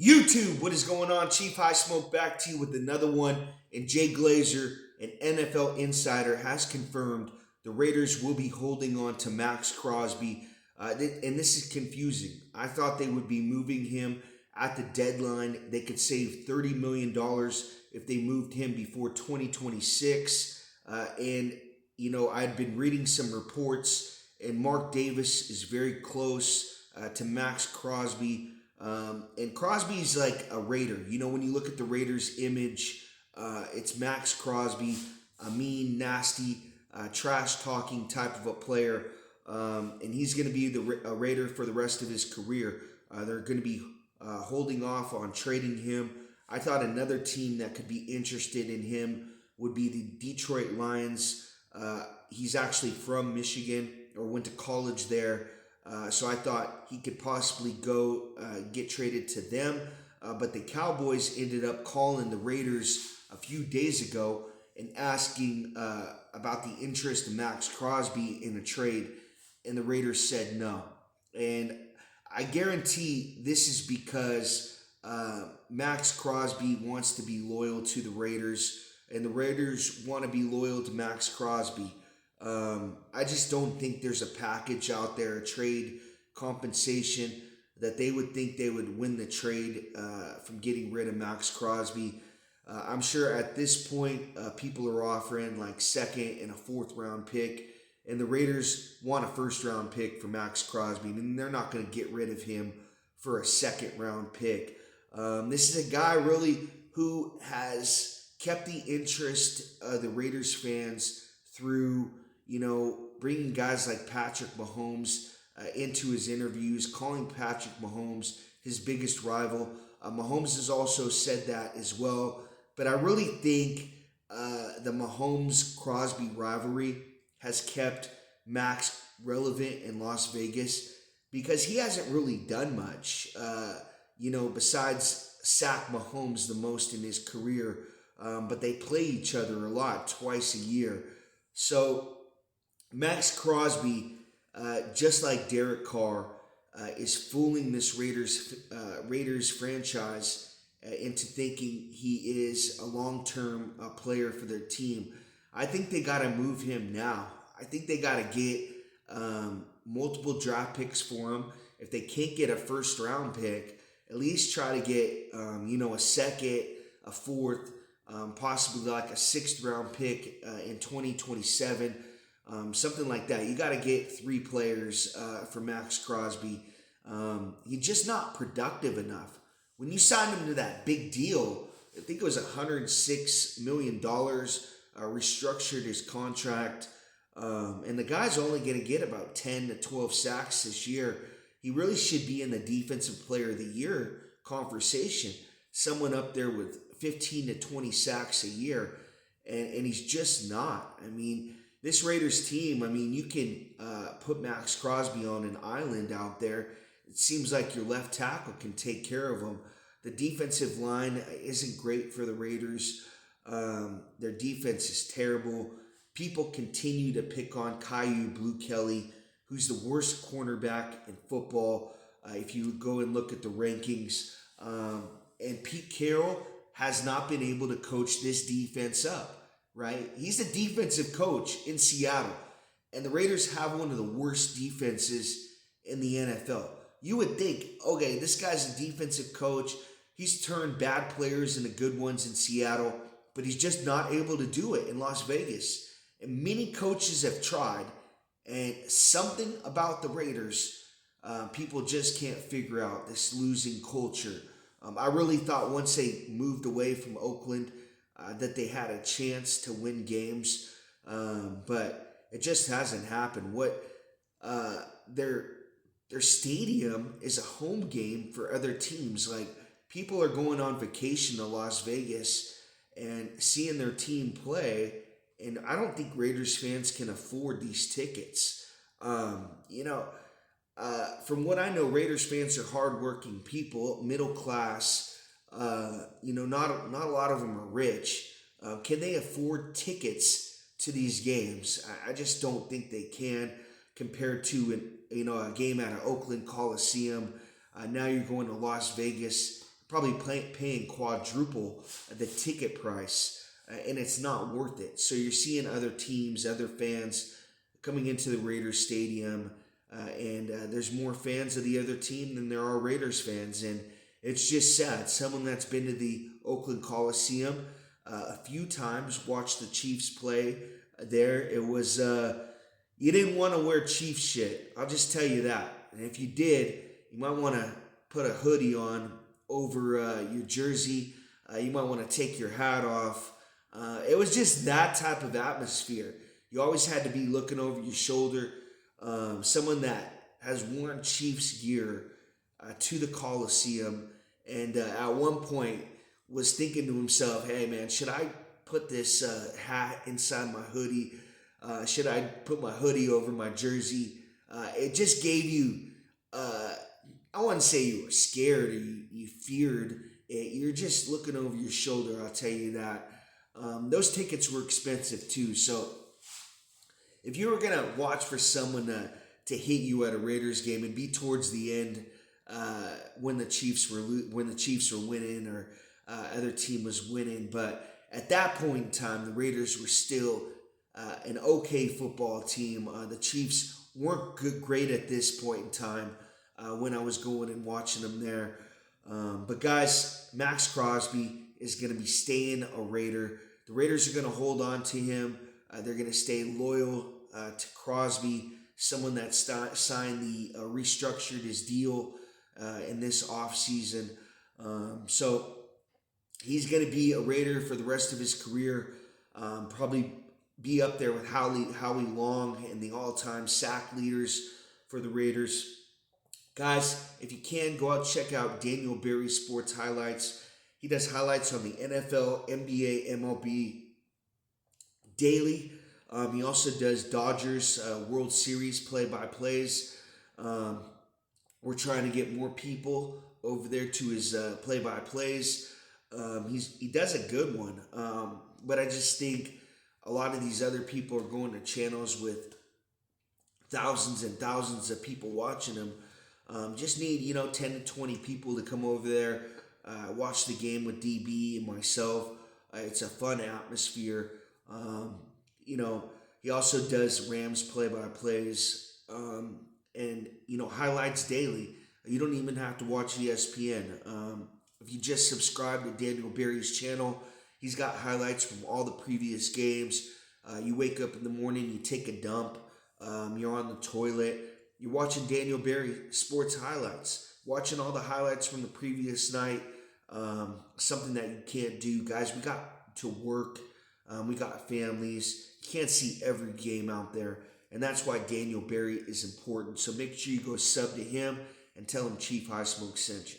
YouTube, what is going on? Chief High Smoke back to you with another one. And Jay Glazer, an NFL insider, has confirmed the Raiders will be holding on to Max Crosby. And this is confusing. I thought they would be moving him at the deadline. They could save $30 million if they moved him before 2026. I'd been reading some reports, and Mark Davis is very close to Max Crosby. And Crosby's like a Raider. When you look at the Raiders' image, it's Max Crosby, a mean, nasty, trash-talking type of a player. And he's going to be a Raider for the rest of his career. They're going to be holding off on trading him. I thought another team that could be interested in him would be the Detroit Lions. He's actually from Michigan or went to college there. So I thought he could possibly go get traded to them. But the Cowboys ended up calling the Raiders a few days ago and asking about the interest of Max Crosby in a trade. And the Raiders said no. And I guarantee this is because Max Crosby wants to be loyal to the Raiders. And the Raiders want to be loyal to Max Crosby. I just don't think there's a package out there, a trade compensation that they would think they would win the trade from getting rid of Max Crosby. I'm sure at this point, people are offering like second and a fourth round pick, and the Raiders want a first round pick for Max Crosby, and they're not going to get rid of him for a second round pick. This is a guy really who has kept the interest of the Raiders fans through bringing guys like Patrick Mahomes into his interviews, calling Patrick Mahomes his biggest rival. Mahomes has also said that as well. But I really think the Mahomes-Crosby rivalry has kept Max relevant in Las Vegas because he hasn't really done much, besides sack Mahomes the most in his career. But they play each other a lot, twice a year. So Max Crosby, just like Derek Carr, is fooling this Raiders franchise into thinking he is a long-term player for their team. I think they got to move him now. I think they got to get multiple draft picks for him. If they can't get a first-round pick, at least try to get a second, a fourth, possibly like a sixth-round pick in 2027. Something like that. You got to get three players for Max Crosby. He's just not productive enough. When you signed him to that big deal, I think it was $106 million, restructured his contract, and the guy's only going to get about 10 to 12 sacks this year. He really should be in the Defensive Player of the Year conversation. Someone up there with 15 to 20 sacks a year, and he's just not. I mean, this Raiders team, you can put Max Crosby on an island out there. It seems like your left tackle can take care of him. The defensive line isn't great for the Raiders. Their defense is terrible. People continue to pick on Caillou Blue Kelly, who's the worst cornerback in football. If you go and look at the rankings. And Pete Carroll has not been able to coach this defense up, right? He's a defensive coach in Seattle, and the Raiders have one of the worst defenses in the NFL. You would think, okay, this guy's a defensive coach. He's turned bad players into good ones in Seattle, but he's just not able to do it in Las Vegas. And many coaches have tried, and something about the Raiders, people just can't figure out this losing culture. I really thought once they moved away from Oakland that they had a chance to win games, but it just hasn't happened. Their stadium is a home game for other teams. Like, people are going on vacation to Las Vegas and seeing their team play, and I don't think Raiders fans can afford these tickets. From what I know, Raiders fans are hardworking people, middle class. Not a lot of them are rich. Can they afford tickets to these games? I just don't think they can, compared to a game at an Oakland Coliseum. Now you're going to Las Vegas. probably paying quadruple the ticket price, and it's not worth it. So you're seeing other teams, other fans coming into the Raiders stadium, and there's more fans of the other team than there are Raiders fans, and it's just sad. Someone that's been to the Oakland Coliseum a few times, watched the Chiefs play there. It was you didn't want to wear Chiefs shit. I'll just tell you that. And if you did, you might want to put a hoodie on over your jersey. You might want to take your hat off. It was just that type of atmosphere. You always had to be looking over your shoulder. Someone that has worn Chiefs gear to the Coliseum, and at one point was thinking to himself, hey man, should I put this hat inside my hoodie? Should I put my hoodie over my jersey? It just gave you, I wouldn't say you were scared or you feared it. You're just looking over your shoulder, I'll tell you that. Those tickets were expensive too. So if you were going to watch for someone to hit you at a Raiders game, and be towards the end when the Chiefs were winning or other team was winning. But at that point in time, the Raiders were still an okay football team. The Chiefs weren't great at this point in time when I was going and watching them there. But guys, Max Crosby is going to be staying a Raider. The Raiders are going to hold on to him. They're going to stay loyal to Crosby, someone that signed restructured his deal in this offseason. So he's going to be a Raider for the rest of his career. Probably be up there with Howie Long and the all-time sack leaders for the Raiders. Guys, if you can, go out and check out Daniel Berry's sports highlights. He does highlights on the NFL, NBA, MLB daily. He also does Dodgers World Series play-by-plays. We're trying to get more people over there to his play-by-plays. He does a good one, but I just think a lot of these other people are going to channels with thousands and thousands of people watching them. Just need 10 to 20 people to come over there, watch the game with DB and myself. It's a fun atmosphere. He also does Rams play-by-plays and highlights daily. You don't even have to watch ESPN. If you just subscribe to Daniel Berry's channel, he's got highlights from all the previous games. You wake up in the morning, you take a dump, you're on the toilet, you're watching Daniel Berry sports highlights, watching all the highlights from the previous night. Something that you can't do, guys. We got to work. We got families. You can't see every game out there, and that's why Daniel Berry is important. So make sure you go sub to him and tell him Chief High Smoke sent you.